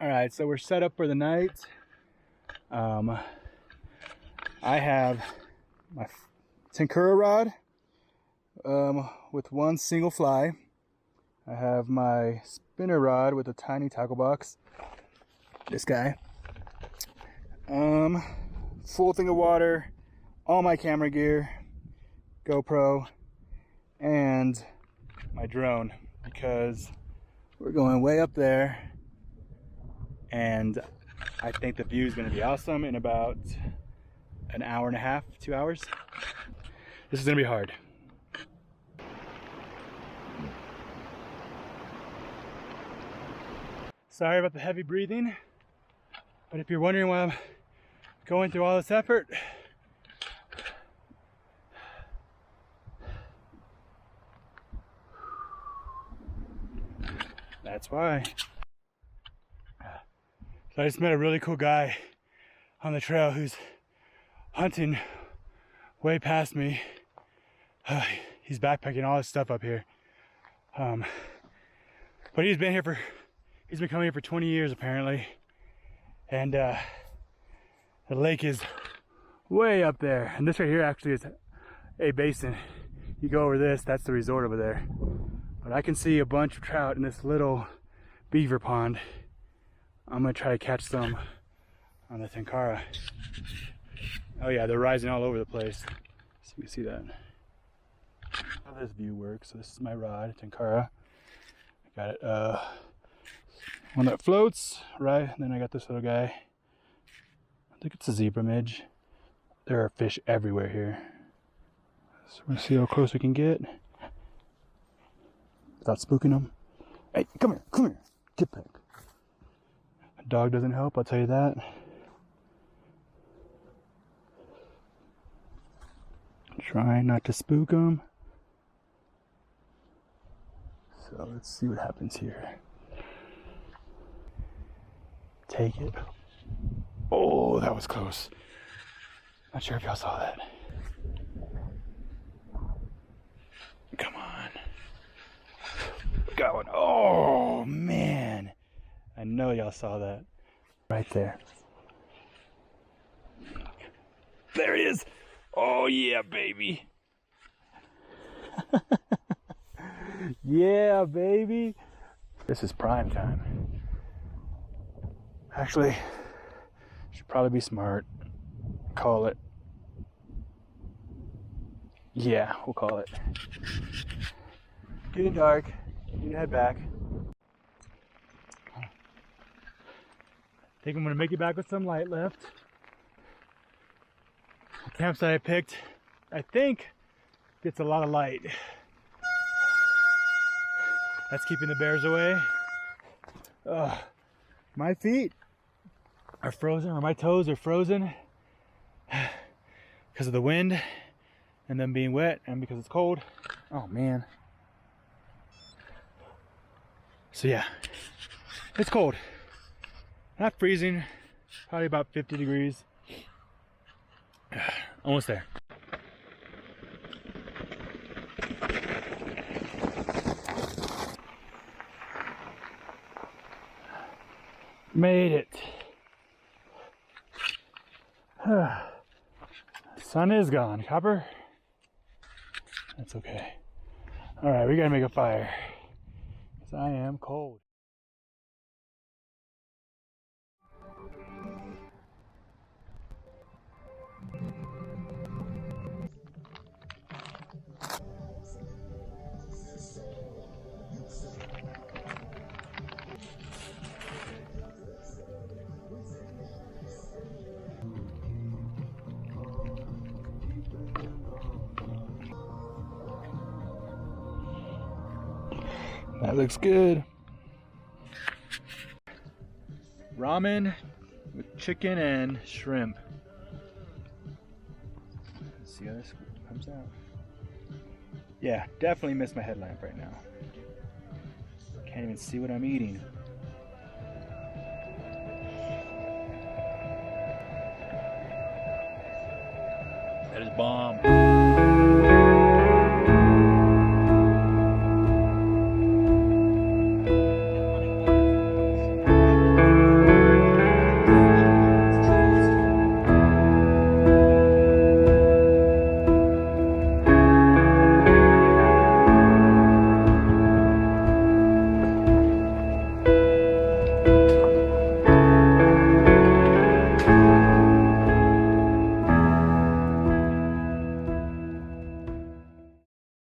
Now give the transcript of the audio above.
All right, so we're set up for the night. I have my Tenkura rod with one single fly. I have my spinner rod with a tiny tackle box. This guy. Full thing of water, all my camera gear, GoPro, and my drone, because we're going way up there and I think the view is going to be awesome in about an hour and a half, 2 hours. This is going to be hard. Sorry about the heavy breathing, but if you're wondering why I'm going through all this effort, that's why. So I just met a really cool guy on the trail who's hunting way past me. He's backpacking all his stuff up here. But he's been coming here for 20 years apparently. And the lake is way up there. And this right here actually is a basin. You go over this, that's the resort over there. But I can see a bunch of trout in this little beaver pond. I'm gonna try to catch some on the Tenkara. Oh yeah, they're rising all over the place. So you can see that. How this view works. So this is my rod, Tenkara. I got it, one that floats, right? And then I got this little guy. I think it's a zebra midge. There are fish everywhere here. So we're gonna see how close we can get without spooking them. Hey, come here, get back. A dog doesn't help, I'll tell you that. Trying not to spook them. So let's see what happens here. Take it. Oh, that was close. Not sure if y'all saw that. Come on. Got one. Oh, man. I know y'all saw that. Right there. There he is. Oh, yeah, baby. Yeah, baby. This is prime time. Actually, should probably be smart. Call it. Yeah, we'll call it. Getting dark. You can head back. I think I'm gonna make it back with some light left. The campsite I picked, I think, gets a lot of light. That's keeping the bears away. My feet are frozen, or my toes are frozen because of the wind and them being wet and because it's cold. Oh man. So yeah, it's cold. Not freezing, probably about 50 degrees. Almost there. Made it. Sun is gone, Copper. That's okay. All right, we gotta make a fire because I am cold. That looks good. Ramen with chicken and shrimp. Let's see how this comes out. Yeah, definitely miss my headlamp right now. Can't even see what I'm eating. That is bomb.